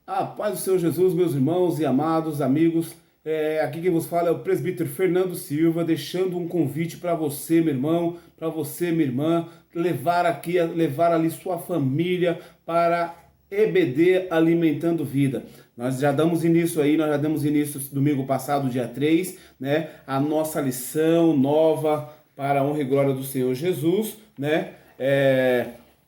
A paz do Senhor Jesus, meus irmãos e amados amigos. Aqui quem vos fala é o presbítero Fernando Silva, deixando um convite para você, meu irmão, para você, minha irmã, levar ali sua família para EBD Alimentando Vida. Nós já damos início domingo passado, dia 3, né? A nossa lição nova para a honra e glória do Senhor Jesus, né?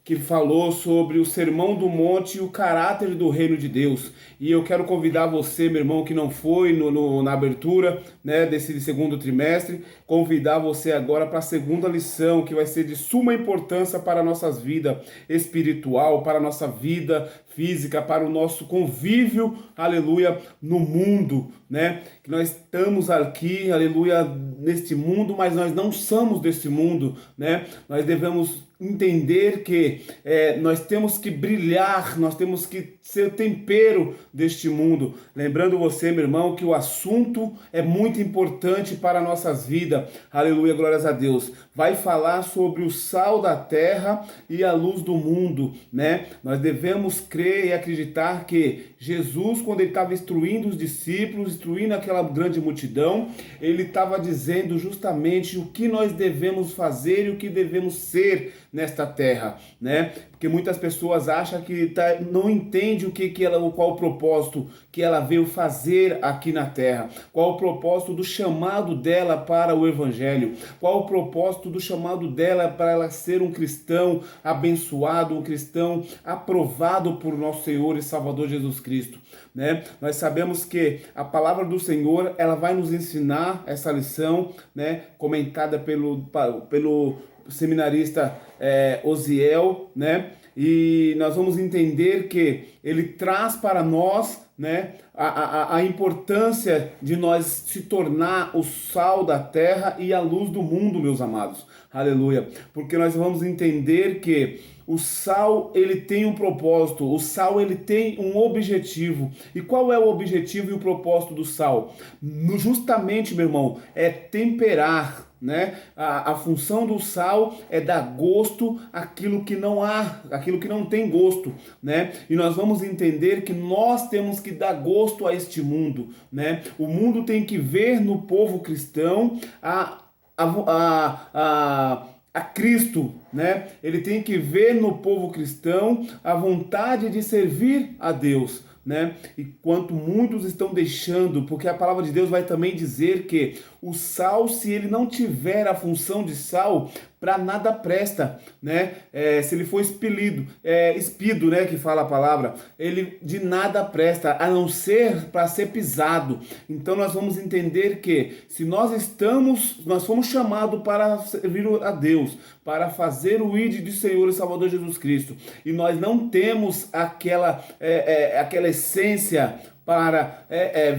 Que falou sobre o Sermão do Monte e o caráter do reino de Deus. E eu quero convidar você, meu irmão, que não foi na abertura, né, desse segundo trimestre, convidar você agora para a segunda lição, que vai ser de suma importância para a nossa vida espiritual, para a nossa vida física, para o nosso convívio, aleluia, no mundo, né? Que nós estamos aqui, aleluia, neste mundo, mas nós não somos deste mundo, né? Nós devemos entender que nós temos que brilhar, nós temos que ser o tempero deste mundo. Lembrando você, meu irmão, que o assunto é muito importante para nossas vidas. Aleluia, glórias a Deus. Vai falar sobre o sal da terra e a luz do mundo, né? Nós devemos crer e acreditar que Jesus, quando ele estava instruindo os discípulos, instruindo aquela grande multidão, ele estava dizendo justamente o que nós devemos fazer e o que devemos ser nesta terra, né? Porque muitas pessoas acham que não entende qual o propósito que ela veio fazer aqui na terra, qual o propósito do chamado dela para o evangelho, qual o propósito do chamado dela para ela ser um cristão abençoado, um cristão aprovado por nosso Senhor e Salvador Jesus Cristo, né? Nós sabemos que a palavra do Senhor, ela vai nos ensinar essa lição, né? Comentada pelo seminarista Osiel, né? E nós vamos entender que ele traz para nós, né, a importância de nós se tornar o sal da terra e a luz do mundo, meus amados. Aleluia. Porque nós vamos entender que o sal, ele tem um propósito, o sal, ele tem um objetivo. E qual é o objetivo e o propósito do sal? Justamente, meu irmão, é temperar, né? A função do sal é dar gosto àquilo que não há, aquilo que não tem gosto, né? E nós vamos entender que nós temos que dar gosto a este mundo, né? O mundo tem que ver no povo cristão a Cristo, né? Ele tem que ver no povo cristão a vontade de servir a Deus, né? E quanto muitos estão deixando, porque a palavra de Deus vai também dizer que o sal, se ele não tiver a função de sal, para nada presta, né? Se ele for espido, né? Que fala a palavra, ele de nada presta, a não ser para ser pisado. Então nós vamos entender que se nós fomos chamados para servir a Deus, para fazer o ID do Senhor e Salvador Jesus Cristo, e nós não temos aquela essência para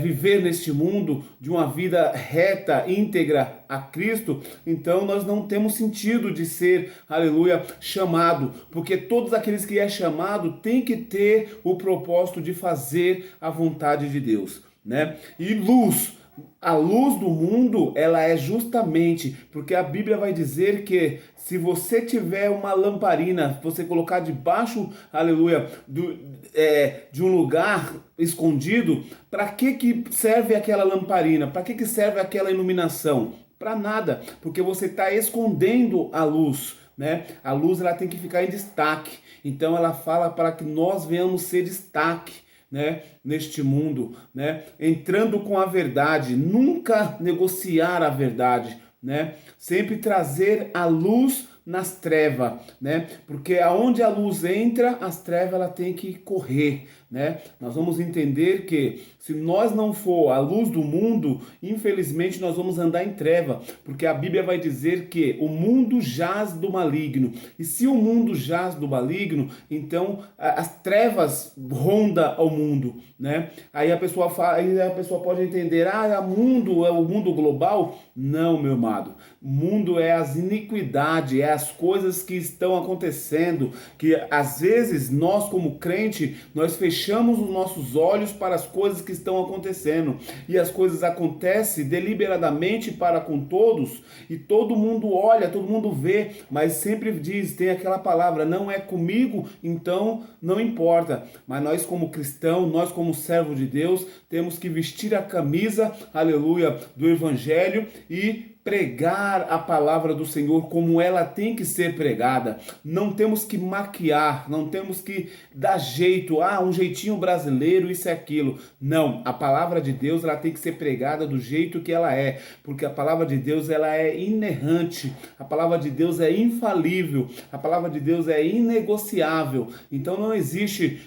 viver neste mundo de uma vida reta, íntegra a Cristo, então nós não temos sentido de ser, aleluia, chamado, porque todos aqueles que é chamado têm que ter o propósito de fazer a vontade de Deus, né? E luz. A luz do mundo, ela é justamente, porque a Bíblia vai dizer que se você tiver uma lamparina, você colocar debaixo, aleluia, de um lugar escondido, para que serve aquela lamparina? Para que serve aquela iluminação? Para nada, porque você está escondendo a luz, né? A luz, ela tem que ficar em destaque, então ela fala para que nós venhamos ser destaque, né, neste mundo, né, entrando com a verdade, nunca negociar a verdade, né, sempre trazer a luz nas trevas, né, porque aonde a luz entra, as trevas ela tem que correr, né. Nós vamos entender que se nós não for a luz do mundo, infelizmente nós vamos andar em treva, porque a Bíblia vai dizer que o mundo jaz do maligno, e se o mundo jaz do maligno, então as trevas ronda ao mundo, né? Aí a pessoa pode entender, mundo é o mundo global? Não, meu amado. O mundo é as iniquidades, é as as coisas que estão acontecendo, que às vezes nós como crente, nós fechamos os nossos olhos para as coisas que estão acontecendo, e as coisas acontecem deliberadamente para com todos, e todo mundo olha, todo mundo vê, mas sempre diz, tem aquela palavra, não é comigo, então não importa. Mas nós como cristão, nós como servo de Deus, temos que vestir a camisa, aleluia, do Evangelho e pregar a palavra do Senhor como ela tem que ser pregada. Não temos que maquiar, não temos que dar jeito, um jeitinho brasileiro, isso e aquilo. Não, a palavra de Deus ela tem que ser pregada do jeito que ela é, porque a palavra de Deus ela é inerrante, a palavra de Deus é infalível, a palavra de Deus é inegociável. Então não existe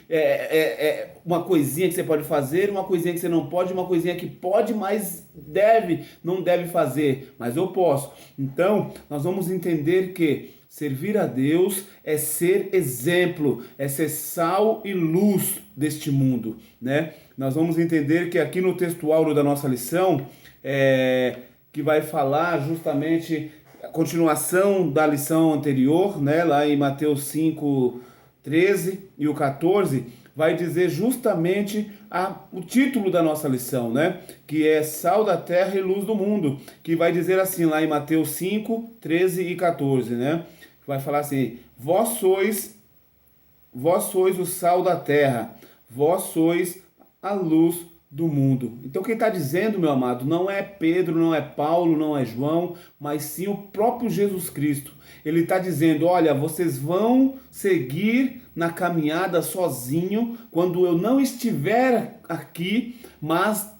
uma coisinha que você pode fazer, uma coisinha que você não pode, uma coisinha que pode, mas não deve fazer, mas eu posso. Então, nós vamos entender que servir a Deus é ser exemplo, é ser sal e luz deste mundo, né? Nós vamos entender que aqui no texto áureo da nossa lição, que vai falar justamente a continuação da lição anterior, né? Lá em Mateus 5, 13 e o 14, vai dizer justamente o título da nossa lição, né? Que é Sal da Terra e Luz do Mundo, que vai dizer assim lá em Mateus 5, 13 e 14, né? Vai falar assim, vós sois o sal da terra, vós sois a luz do mundo. Então quem está dizendo, meu amado, não é Pedro, não é Paulo, não é João, mas sim o próprio Jesus Cristo. Ele está dizendo, olha, vocês vão seguir na caminhada sozinho quando eu não estiver aqui, mas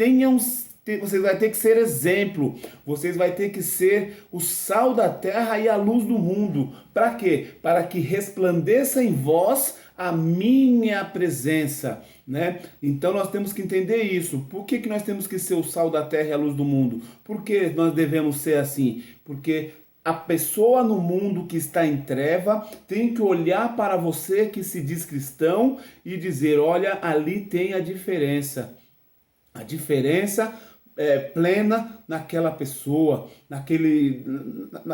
vocês vão ter que ser exemplo, vocês vão ter que ser o sal da terra e a luz do mundo. Para quê? Para que resplandeça em vós a minha presença, né? Então nós temos que entender isso. Por que nós temos que ser o sal da terra e a luz do mundo? Por que nós devemos ser assim? Porque a pessoa no mundo que está em treva tem que olhar para você que se diz cristão e dizer, olha, ali tem a diferença. A diferença plena naquela pessoa,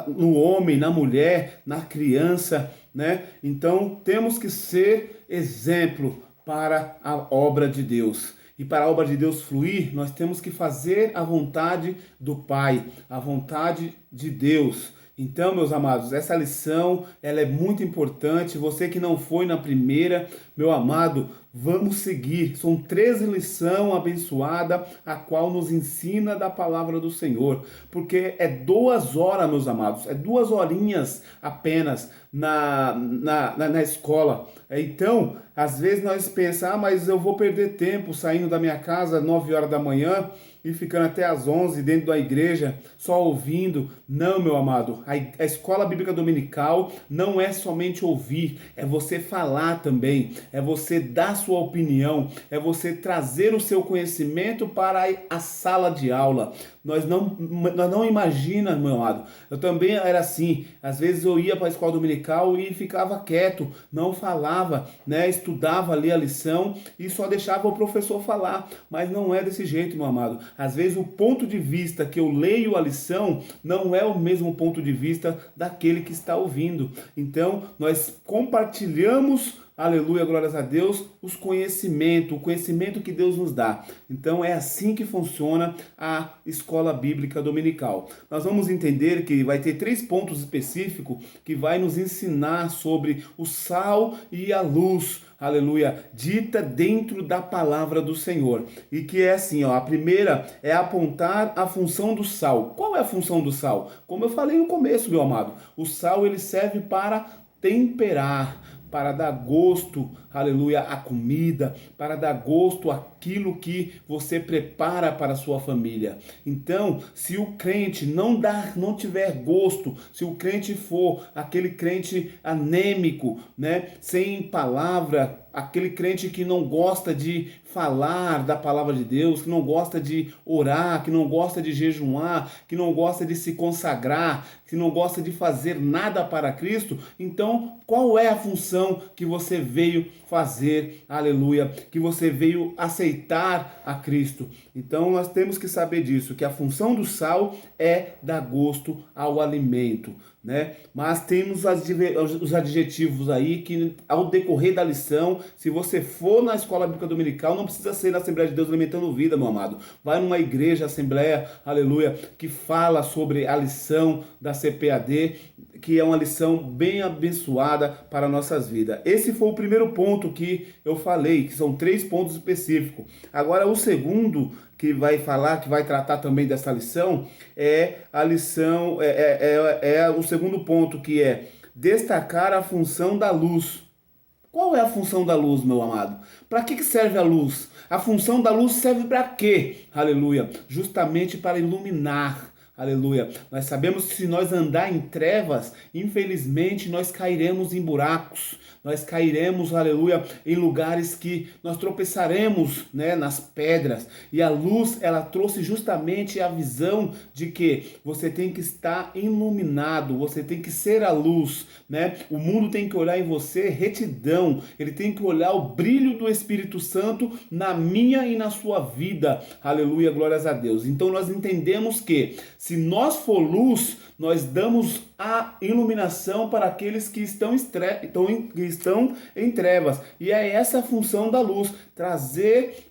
no homem, na mulher, na criança, né? Então temos que ser exemplo para a obra de Deus. E para a obra de Deus fluir, nós temos que fazer a vontade do Pai, a vontade de Deus. Então, meus amados, essa lição ela é muito importante. Você que não foi na primeira, meu amado, vamos seguir. São 13 lições abençoadas, a qual nos ensina da palavra do Senhor. Porque é 2 horas, meus amados, é 2 horinhas apenas na escola. Então, às vezes nós pensamos, mas eu vou perder tempo saindo da minha casa às 9 horas da manhã e ficando até às 11 dentro da igreja, só ouvindo. Não, meu amado, a escola bíblica dominical não é somente ouvir, é você falar também, é você dar sua opinião, é você trazer o seu conhecimento para a sala de aula. Nós não imaginamos, meu amado, eu também era assim, às vezes eu ia para a escola dominical e ficava quieto, não falava, né? Estudava ali a lição e só deixava o professor falar, mas não é desse jeito, meu amado. Às vezes o ponto de vista que eu leio a lição não é o mesmo ponto de vista daquele que está ouvindo. Então, nós compartilhamos, aleluia, glórias a Deus, o conhecimento que Deus nos dá. Então, é assim que funciona a escola bíblica dominical. Nós vamos entender que vai ter 3 pontos específicos que vai nos ensinar sobre o sal e a luz, aleluia, dita dentro da palavra do Senhor. E que é assim, a primeira é apontar a função do sal. Qual é a função do sal? Como eu falei no começo, meu amado, o sal ele serve para temperar, para dar gosto, aleluia, à comida, para dar gosto àquilo que você prepara para a sua família. Então, se o crente não tiver gosto, se o crente for aquele crente anêmico, né, sem palavra, aquele crente que não gosta de falar da palavra de Deus, que não gosta de orar, que não gosta de jejuar, que não gosta de se consagrar, que não gosta de fazer nada para Cristo, então qual é a função que você veio fazer, aleluia, que você veio aceitar a Cristo? Então nós temos que saber disso, que a função do sal é dar gosto ao alimento. né? Mas temos os adjetivos aí que, ao decorrer da lição, se você for na escola bíblica dominical, não precisa ser na Assembleia de Deus Alimentando Vida, meu amado. Vai numa igreja, assembleia, aleluia, que fala sobre a lição da CPAD, que é uma lição bem abençoada para nossas vidas. Esse foi o primeiro ponto que eu falei, que são 3 pontos específicos. Agora, o segundo que vai falar, que vai tratar também dessa lição, é a lição, o segundo ponto, que é destacar a função da luz. Qual é a função da luz, meu amado? Para que serve a luz? A função da luz serve para quê? Aleluia! Justamente para iluminar. Aleluia. Nós sabemos que se nós andar em trevas, infelizmente nós cairemos em buracos. Nós cairemos, aleluia, em lugares que nós tropeçaremos, né, nas pedras. E a luz, ela trouxe justamente a visão de que você tem que estar iluminado, você tem que ser a luz, né? O mundo tem que olhar em você retidão, ele tem que olhar o brilho do Espírito Santo na minha e na sua vida. Aleluia, glórias a Deus. Então nós entendemos que se nós for luz, nós damos a iluminação para aqueles que estão em trevas. E é essa a função da luz, trazer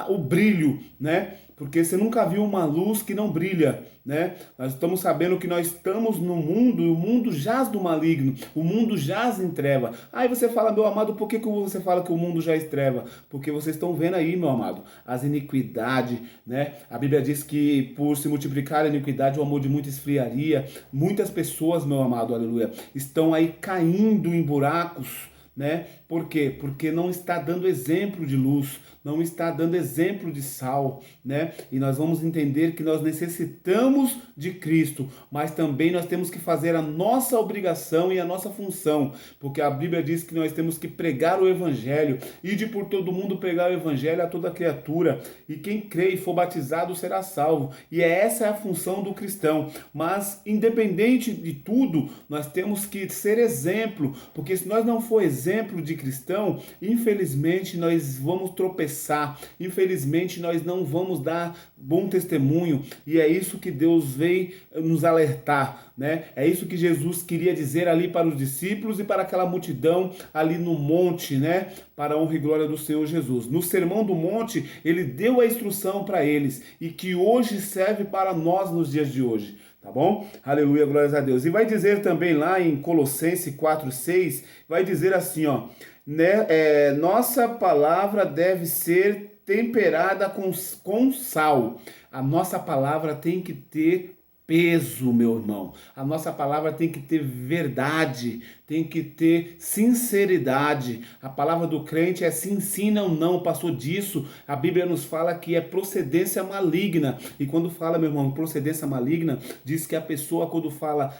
o brilho, né? Porque você nunca viu uma luz que não brilha, né? Nós estamos sabendo que nós estamos no mundo e o mundo jaz do maligno, o mundo jaz em treva. Aí você fala, meu amado, por que você fala que o mundo jaz em treva? Porque vocês estão vendo aí, meu amado, as iniquidades, né? A Bíblia diz que por se multiplicar a iniquidade, o amor de muitos esfriaria. Muitas pessoas, meu amado, aleluia, estão aí caindo em buracos, né? Por quê? Porque não está dando exemplo de luz, não está dando exemplo de sal, né? E nós vamos entender que nós necessitamos de Cristo, mas também nós temos que fazer a nossa obrigação e a nossa função, porque a Bíblia diz que nós temos que pregar o Evangelho, ide por todo mundo pregar o Evangelho a toda criatura, e quem crê e for batizado será salvo, e essa é a função do cristão. Mas independente de tudo, nós temos que ser exemplo, porque se nós não for exemplo de cristão, infelizmente nós vamos tropeçar, infelizmente nós não vamos dar bom testemunho, e é isso que Deus veio nos alertar, né? É isso que Jesus queria dizer ali para os discípulos e para aquela multidão ali no monte, né? Para a honra e glória do Senhor Jesus. No Sermão do Monte, ele deu a instrução para eles, e que hoje serve para nós nos dias de hoje. Tá bom? Aleluia, glórias a Deus. E vai dizer também lá em Colossenses 4:6, vai dizer assim, ó, né, nossa palavra deve ser temperada com sal. A nossa palavra tem que ter peso, meu irmão. A nossa palavra tem que ter verdade, tem que ter sinceridade. A palavra do crente é sim, sim, não, não. Passou disso, a Bíblia nos fala que é procedência maligna. E quando fala, meu irmão, procedência maligna, diz que a pessoa, quando fala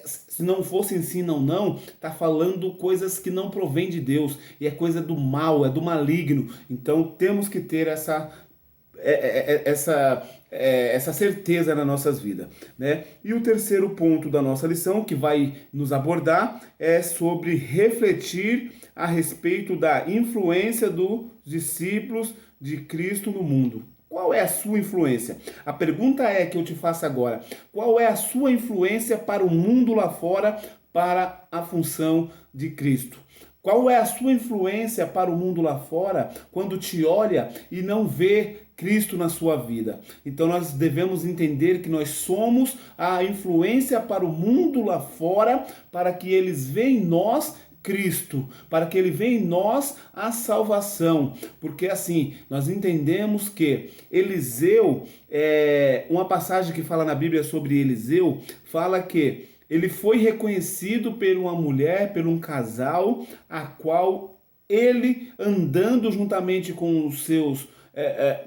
se não fosse sim, não, não, está falando coisas que não provém de Deus. E é coisa do mal, é do maligno. Então temos que ter essa certeza nas nossas vidas, né? E o terceiro ponto da nossa lição, que vai nos abordar, é sobre refletir a respeito da influência dos discípulos de Cristo no mundo. Qual é a sua influência? A pergunta que eu te faço agora: qual é a sua influência para o mundo lá fora, para a função de Cristo? Qual é a sua influência para o mundo lá fora quando te olha e não vê Cristo na sua vida? Então nós devemos entender que nós somos a influência para o mundo lá fora, para que eles vejam em nós Cristo, para que ele venha em nós a salvação. Porque assim, nós entendemos que Eliseu, uma passagem que fala na Bíblia sobre Eliseu, fala que ele foi reconhecido por uma mulher, por um casal, a qual ele, andando juntamente com os seus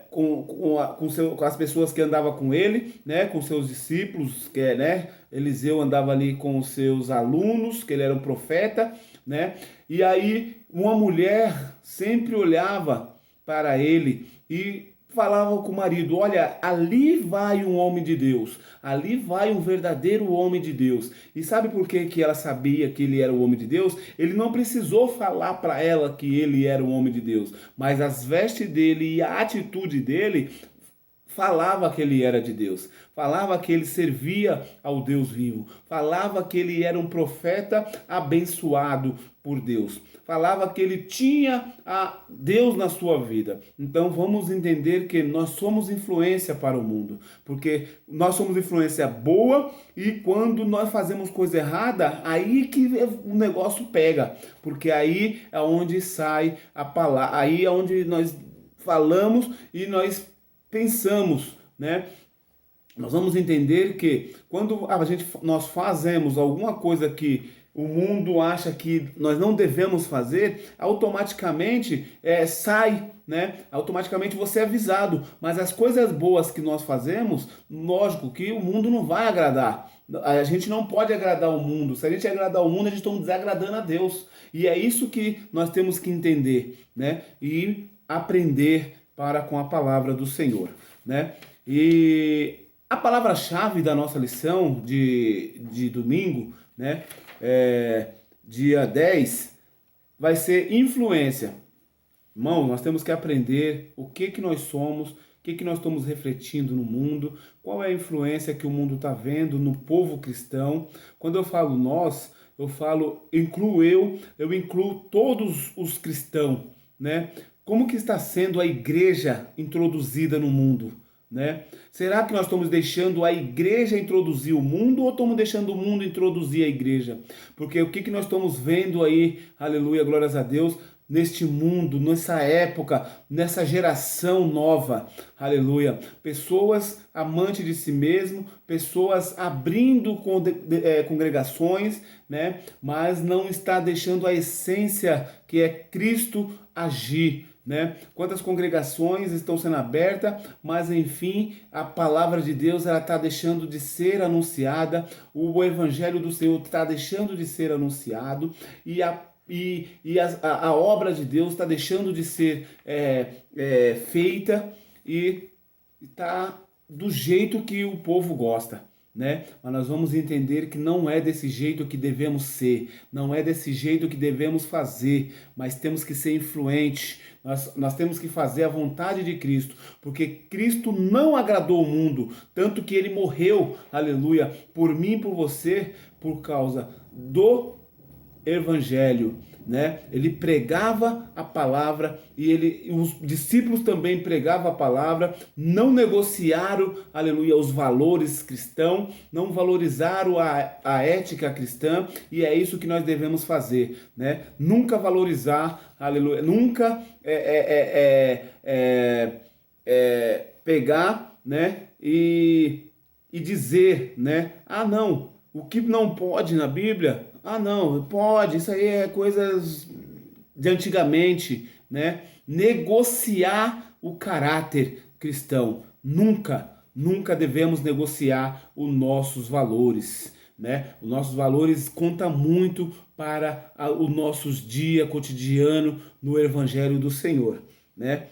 com as pessoas que andavam com ele, né, com seus discípulos, né, Eliseu andava ali com os seus alunos, que ele era um profeta, né, e aí uma mulher sempre olhava para ele e falava com o marido: olha, ali vai um homem de Deus, ali vai um verdadeiro homem de Deus. E sabe por que ela sabia que ele era o homem de Deus? Ele não precisou falar para ela que ele era o homem de Deus, mas as vestes dele e a atitude dele falava que ele era de Deus, falava que ele servia ao Deus vivo, falava que ele era um profeta abençoado por Deus, falava que ele tinha a Deus na sua vida. Então vamos entender que nós somos influência para o mundo, porque nós somos influência boa e quando nós fazemos coisa errada, aí que o negócio pega, porque aí é onde sai a palavra, aí é onde nós falamos e nós pensamos, né? Nós vamos entender que quando nós fazemos alguma coisa que o mundo acha que nós não devemos fazer, automaticamente sai, né? Automaticamente você é avisado. Mas as coisas boas que nós fazemos, lógico que o mundo não vai agradar. A gente não pode agradar o mundo. Se a gente agradar o mundo, a gente está desagradando a Deus. E é isso que nós temos que entender, né? E aprender para com a palavra do Senhor, né? E a palavra-chave da nossa lição de domingo, né? Dia 10, vai ser influência. Irmão, nós temos que aprender o que nós somos, o que nós estamos refletindo no mundo, qual é a influência que o mundo está vendo no povo cristão. Quando eu falo nós, incluo eu incluo todos os cristãos, né? Como que está sendo a igreja introduzida no mundo, né? Será que nós estamos deixando a igreja introduzir o mundo ou estamos deixando o mundo introduzir a igreja? Porque o que nós estamos vendo aí, aleluia, glórias a Deus, neste mundo, nessa época, nessa geração nova, aleluia. Pessoas amantes de si mesmo, pessoas abrindo congregações, né? Mas não está deixando a essência que é Cristo agir, né? Quantas congregações estão sendo abertas, mas enfim, a palavra de Deus ela está deixando de ser anunciada, o evangelho do Senhor está deixando de ser anunciado e a obra de Deus está deixando de ser feita e está do jeito que o povo gosta, né? Mas nós vamos entender que não é desse jeito que devemos ser, não é desse jeito que devemos fazer, mas temos que ser influentes, nós temos que fazer a vontade de Cristo, porque Cristo não agradou o mundo, tanto que ele morreu, aleluia, por mim e por você, por causa do evangelho, né? Ele pregava a palavra e os discípulos também pregavam a palavra, não negociaram, aleluia, os valores cristãos, não valorizaram a ética cristã, e é isso que nós devemos fazer, né? Nunca valorizar, aleluia, nunca pegar, né? E dizer, né? Ah, não, o que não pode na Bíblia, ah, não, pode, isso aí é coisas de antigamente, né? Negociar o caráter cristão. Nunca devemos negociar os nossos valores, né? Os nossos valores contam muito para o nosso dia cotidiano no Evangelho do Senhor, né?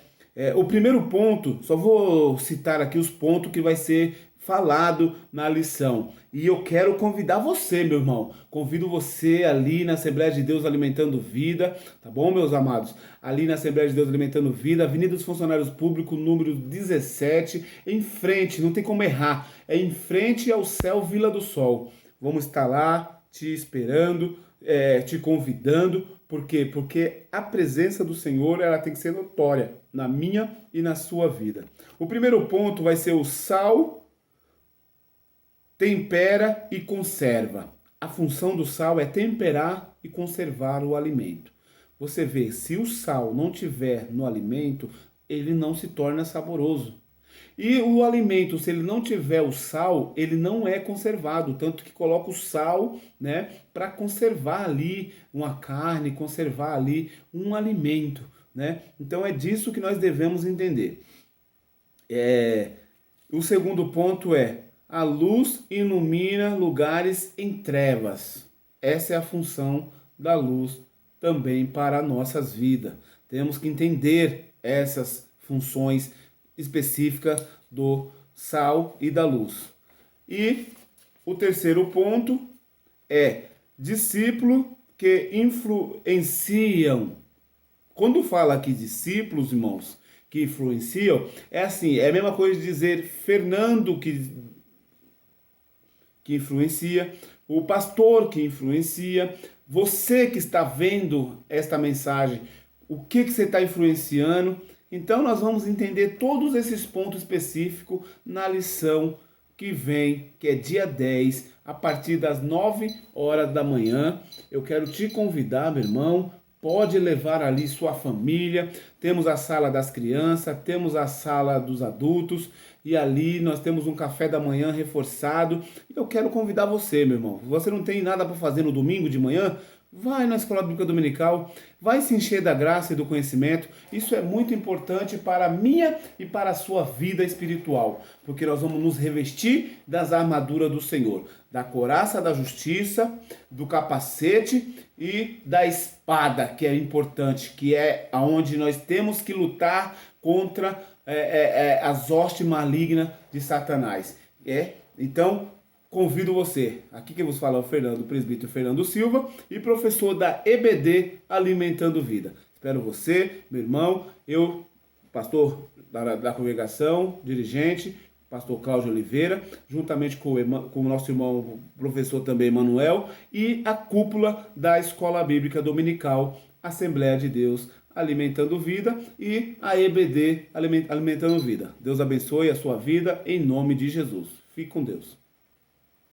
O primeiro ponto, só vou citar aqui os pontos que vai ser falado na lição. E eu quero convidar você, meu irmão. Convido você ali na Assembleia de Deus Alimentando Vida, tá bom, meus amados? Ali na Assembleia de Deus Alimentando Vida, Avenida dos Funcionários Públicos, número 17, em frente, não tem como errar. É em frente ao Céu Vila do Sol. Vamos estar lá te esperando, te convidando. Por quê? Porque a presença do Senhor ela tem que ser notória na minha e na sua vida. O primeiro ponto vai ser o sal, tempera e conserva. A função do sal é temperar e conservar o alimento. Você vê, se o sal não tiver no alimento, ele não se torna saboroso. E o alimento, se ele não tiver o sal, ele não é conservado, tanto que coloca o sal, né, para conservar ali uma carne, conservar ali um alimento, né? Então é disso que nós devemos entender. O segundo ponto é: a luz ilumina lugares em trevas. Essa é a função da luz também para nossas vidas. Temos que entender essas funções específicas do sal e da luz. E o terceiro ponto é discípulo que influenciam. Quando fala aqui discípulos, irmãos, que influenciam, é assim, é a mesma coisa de dizer Fernando que influencia, o pastor que influencia, você que está vendo esta mensagem, o que você está influenciando. Então nós vamos entender todos esses pontos específicos na lição que vem, que é dia 10, a partir das 9 horas da manhã. Eu quero te convidar, meu irmão, pode levar ali sua família. Temos a sala das crianças, temos a sala dos adultos e ali nós temos um café da manhã reforçado. Eu quero convidar você, meu irmão. Você não tem nada para fazer no domingo de manhã? Vai na escola bíblica dominical, vai se encher da graça e do conhecimento. Isso é muito importante para a minha e para a sua vida espiritual, porque nós vamos nos revestir das armaduras do Senhor, da couraça da justiça, do capacete e da espada, que é importante, que é aonde nós temos que lutar contra as hostes malignas de Satanás. Então, convido você, aqui que vos fala é o Fernando, o presbítero Fernando Silva e professor da EBD Alimentando Vida. Espero você, meu irmão, eu, pastor da congregação, dirigente, pastor Cláudio Oliveira, juntamente com o nosso irmão professor também Manuel e a cúpula da Escola Bíblica Dominical, Assembleia de Deus Alimentando Vida e a EBD Alimentando Vida. Deus abençoe a sua vida em nome de Jesus. Fique com Deus.